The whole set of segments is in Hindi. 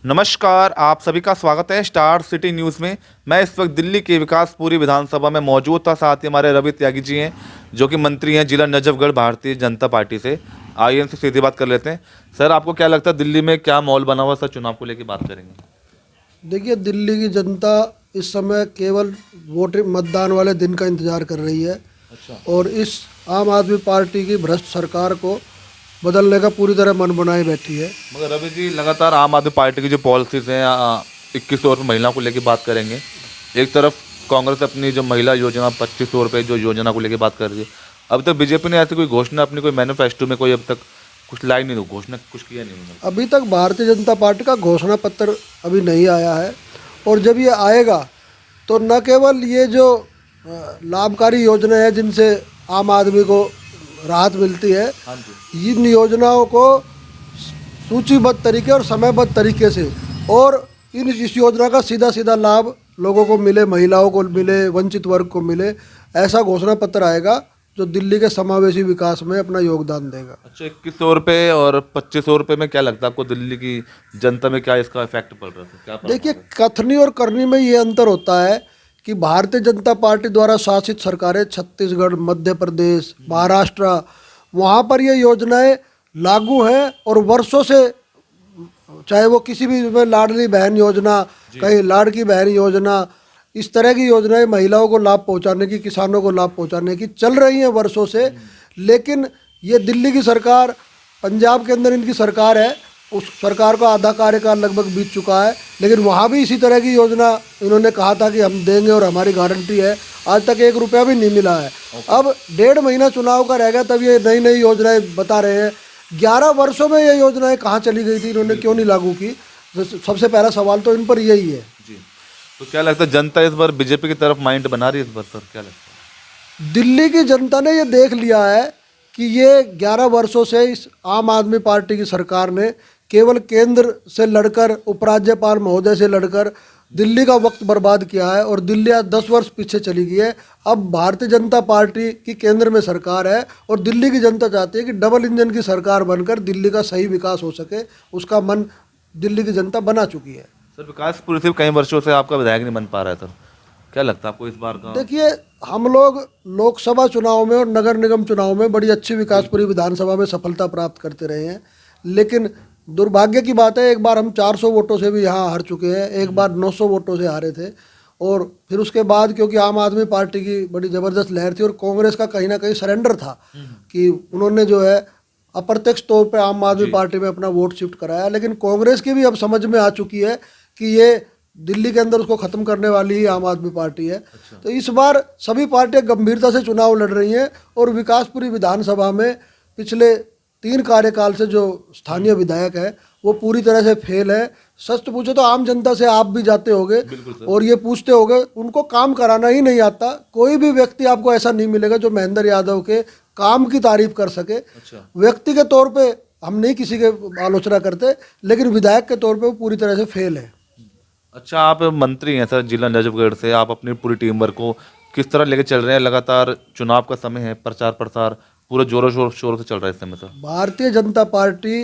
नमस्कार, आप सभी का स्वागत है स्टार सिटी न्यूज़ में। मैं इस वक्त दिल्ली के विकासपुरी विधानसभा में मौजूद था। साथ ही हमारे रवि त्यागी जी हैं, जो कि मंत्री हैं जिला नजफगढ़ भारतीय जनता पार्टी से। आइए इनसे सीधी बात कर लेते हैं। सर, आपको क्या लगता है दिल्ली में क्या माहौल बना हुआ? सर, चुनाव को लेकर बात करेंगे। देखिए, दिल्ली की जनता इस समय केवल वोट मतदान वाले दिन का इंतजार कर रही है अच्छा। और इस आम आदमी पार्टी की भ्रष्ट सरकार को बदलने का पूरी तरह मन बनाए बैठी है। मगर रवि जी, लगातार आम आदमी पार्टी की जो पॉलिसीज़ हैं, 2100 रुपये महिलाओं को लेकर बात करेंगे। एक तरफ कांग्रेस अपनी जो महिला योजना 2500 रुपये जो योजना को लेकर बात कर रही है। अब तक बीजेपी ने ऐसी कोई घोषणा अपनी कोई मैनिफेस्टो में कोई अब तक कुछ लाई नहीं, घोषणा कुछ किया नहीं उन्होंने। अभी तक भारतीय जनता पार्टी का घोषणा पत्र अभी नहीं आया है और जब ये आएगा तो न केवल ये जो लाभकारी योजना है जिनसे आम आदमी को राहत मिलती है, हाँ जी। इन योजनाओं को सूचीबद्ध तरीके और समयबद्ध तरीके से और इस योजना का सीधा सीधा लाभ लोगों को मिले, महिलाओं को मिले, वंचित वर्ग को मिले, ऐसा घोषणा पत्र आएगा जो दिल्ली के समावेशी विकास में अपना योगदान देगा। अच्छा, 2100 रुपये और 2500 रुपये में क्या लगता है आपको दिल्ली की जनता में क्या इसका इफेक्ट पड़ रहा है? क्या पड़ देखिए, रहा है? कथनी और करनी में ये अंतर होता है कि भारतीय जनता पार्टी द्वारा शासित सरकारें छत्तीसगढ़, मध्य प्रदेश, महाराष्ट्र, वहाँ पर ये योजनाएं लागू हैं और वर्षों से, चाहे वो किसी भी में लाडली बहन योजना, कहीं लाड़की बहन योजना, इस तरह की योजनाएं महिलाओं को लाभ पहुंचाने की, किसानों को लाभ पहुंचाने की चल रही हैं वर्षों से। लेकिन ये दिल्ली की सरकार, पंजाब के अंदर इनकी सरकार है, उस सरकार का आधा कार्यकाल लगभग बीत चुका है, लेकिन वहाँ भी इसी तरह की योजना इन्होंने कहा था कि हम देंगे और हमारी गारंटी है। आज तक 1 रुपया भी नहीं मिला है। अब 1.5 महीना चुनाव का रह गया, तब ये नई नई योजनाएं बता रहे हैं। 11 वर्षों में ये योजनाएं कहाँ चली गई थी, इन्होंने क्यों नहीं लागू की? सबसे पहला सवाल तो इन पर यही है। जी। तो क्या लगता है जनता इस बार बीजेपी की तरफ माइंड बना रही है इस बार? सर, क्या लगता है? दिल्ली की जनता ने ये देख लिया है कि ये 11 वर्षों से इस आम आदमी पार्टी की सरकार ने केवल केंद्र से लड़कर, उपराज्यपाल महोदय से लड़कर दिल्ली का वक्त बर्बाद किया है और दिल्ली आज 10 वर्ष पीछे चली गई है। अब भारतीय जनता पार्टी की केंद्र में सरकार है और दिल्ली की जनता चाहती है कि डबल इंजन की सरकार बनकर दिल्ली का सही विकास हो सके। उसका मन दिल्ली की जनता बना चुकी है। सर, विकासपुर सिर्फ कई वर्षों से आपका विधायक नहीं बन पा रहा है। सर, क्या लगता है आपको इस बार का? देखिए, हम लोग लोकसभा चुनाव में और नगर निगम चुनाव में बड़ी अच्छी विकासपुरी विधानसभा में सफलता प्राप्त करते रहे हैं, लेकिन दुर्भाग्य की बात है, एक बार हम 400 वोटों से भी यहाँ हार चुके हैं, एक बार 900 वोटों से हारे थे। और फिर उसके बाद क्योंकि आम आदमी पार्टी की बड़ी ज़बरदस्त लहर थी और कांग्रेस का कहीं ना कहीं सरेंडर था कि उन्होंने जो है अप्रत्यक्ष तौर पे आम आदमी पार्टी में अपना वोट शिफ्ट कराया, लेकिन कांग्रेस की भी अब समझ में आ चुकी है कि ये दिल्ली के अंदर उसको ख़त्म करने वाली ही आम आदमी पार्टी है। तो इस बार सभी पार्टियां गंभीरता से चुनाव लड़ रही हैं और विकासपुरी विधानसभा में पिछले 3 कार्यकाल से जो स्थानीय विधायक है वो पूरी तरह से फेल है। सच पूछो तो आम जनता से आप भी जाते होगे और ये पूछते होगे, उनको काम कराना ही नहीं आता। कोई भी व्यक्ति आपको ऐसा नहीं मिलेगा जो महेंद्र यादव के काम की तारीफ कर सके। अच्छा। व्यक्ति के तौर पे हम नहीं किसी के आलोचना करते, लेकिन विधायक के तौर पे वो पूरी तरह से फेल है। अच्छा, आप मंत्री हैं सर जिला नजफगढ़ से, आप अपनी पूरी टीम वर्क को किस तरह लेके चल रहे हैं? लगातार चुनाव का समय है, प्रचार प्रसार पूरा जोरों शोर से चल रहा है इस समय सर। भारतीय जनता पार्टी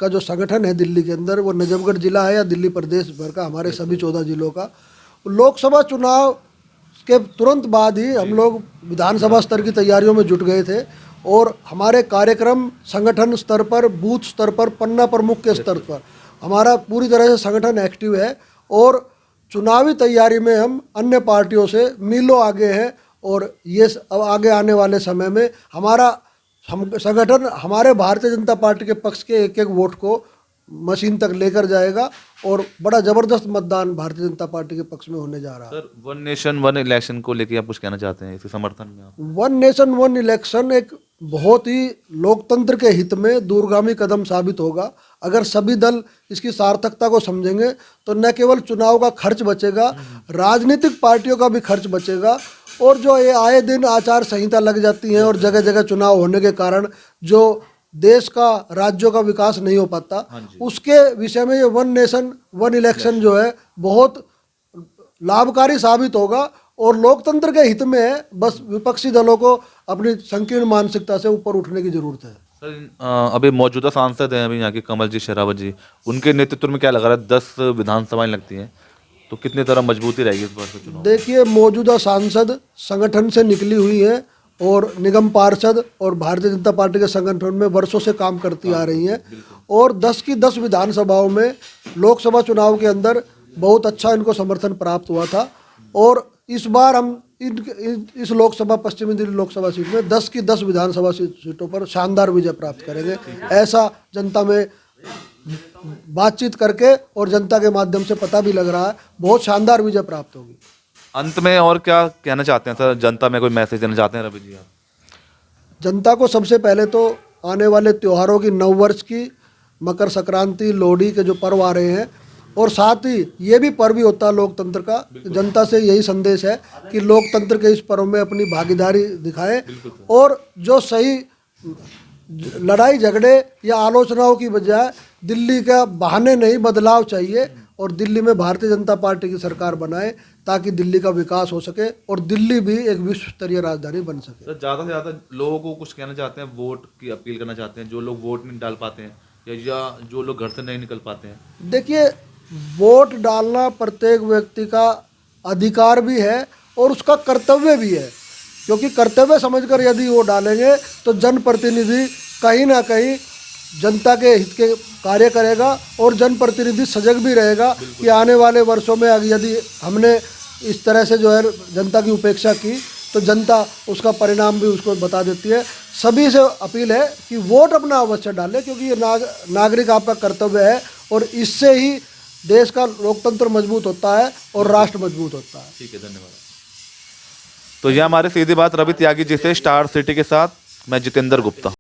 का जो संगठन है दिल्ली के अंदर, वो नजफगढ़ जिला है या दिल्ली प्रदेश भर का, हमारे सभी 14 जिलों का, लोकसभा चुनाव के तुरंत बाद ही हम लोग विधानसभा स्तर की तैयारियों में जुट गए थे और हमारे कार्यक्रम संगठन स्तर पर, बूथ स्तर पर, पन्ना प्रमुख के स्तर पर हमारा पूरी तरह से संगठन एक्टिव है और चुनावी तैयारी में हम अन्य पार्टियों से मीलों आगे हैं। और ये अब आगे आने वाले समय में हमारा संगठन हमारे भारतीय जनता पार्टी के पक्ष के एक एक वोट को मशीन तक लेकर जाएगा और बड़ा ज़बरदस्त मतदान भारतीय जनता पार्टी के पक्ष में होने जा रहा है। Sir, one nation one election को लेके आप कुछ कहना चाहते हैं? इसके समर्थन में आप? वन नेशन वन इलेक्शन एक बहुत ही लोकतंत्र के हित में दूरगामी कदम साबित होगा। अगर सभी दल इसकी सार्थकता को समझेंगे तो न केवल चुनाव का खर्च बचेगा, राजनीतिक पार्टियों का भी खर्च बचेगा। और जो ये आए दिन आचार संहिता लग जाती है और जगह जगह चुनाव होने के कारण जो देश का, राज्यों का विकास नहीं हो पाता, उसके विषय में ये वन नेशन वन इलेक्शन जो है बहुत लाभकारी साबित होगा और लोकतंत्र के हित में है। बस विपक्षी दलों को अपनी संकीर्ण मानसिकता से ऊपर उठने की जरूरत है। सर अभी मौजूदा सांसद हैं अभी यहाँ के कमल जी शेरावत जी, उनके नेतृत्व में क्या लग रहा है 10 विधानसभाएं लगती हैं, तो कितनी तरह मजबूती रहेगी इस बार के चुनाव में? देखिए, मौजूदा सांसद संगठन से निकली हुई है और निगम पार्षद और भारतीय जनता पार्टी के संगठन में वर्षों से काम करती आ रही हैं, और 10 की 10 विधानसभाओं में लोकसभा चुनाव के अंदर बहुत अच्छा इनको समर्थन प्राप्त हुआ था। और इस बार हम इस लोकसभा पश्चिमी दिल्ली लोकसभा सीट में 10 की 10 विधानसभा सीटों पर शानदार विजय प्राप्त करेंगे, ऐसा जनता में बातचीत करके और जनता के माध्यम से पता भी लग रहा है। बहुत शानदार विजय प्राप्त होगी। अंत में और क्या कहना चाहते हैं सर, जनता में कोई मैसेज देना चाहते हैं रवि जी आप? जनता को सबसे पहले तो आने वाले त्योहारों की, नव वर्ष की, मकर संक्रांति, लोहड़ी के जो पर्व आ रहे हैं, और साथ ही ये भी पर्व ही होता है लोकतंत्र का, जनता से यही संदेश है कि लोकतंत्र के इस पर्व में अपनी भागीदारी दिखाएं, और जो सही लड़ाई झगड़े या आलोचनाओं की बजाय दिल्ली का बहाने नहीं, बदलाव चाहिए, और दिल्ली में भारतीय जनता पार्टी की सरकार बनाए ताकि दिल्ली का विकास हो सके और दिल्ली भी एक विश्व स्तरीय राजधानी बन सके। सर ज़्यादा से ज़्यादा लोगों को कुछ कहना चाहते हैं, वोट की अपील करना चाहते हैं, जो लोग वोट नहीं डाल पाते हैं या जो लोग घर से नहीं निकल पाते हैं? देखिए, वोट डालना प्रत्येक व्यक्ति का अधिकार भी है और उसका कर्तव्य भी है, क्योंकि कर्तव्य समझकर यदि वो डालेंगे तो जनप्रतिनिधि कहीं ना कहीं जनता के हित के कार्य करेगा, और जनप्रतिनिधि सजग भी रहेगा कि आने वाले वर्षों में यदि हमने इस तरह से जो है जनता की उपेक्षा की तो जनता उसका परिणाम भी उसको बता देती है। सभी से अपील है कि वोट अपना अवश्य डालें, क्योंकि ये नागरिक आपका कर्तव्य है, और इससे ही देश का लोकतंत्र मजबूत होता है और राष्ट्र मजबूत होता है। ठीक है, धन्यवाद। तो यह हमारे सीधी बात रवि त्यागी जी से, स्टार सिटी के साथ मैं जितेंद्र गुप्ता।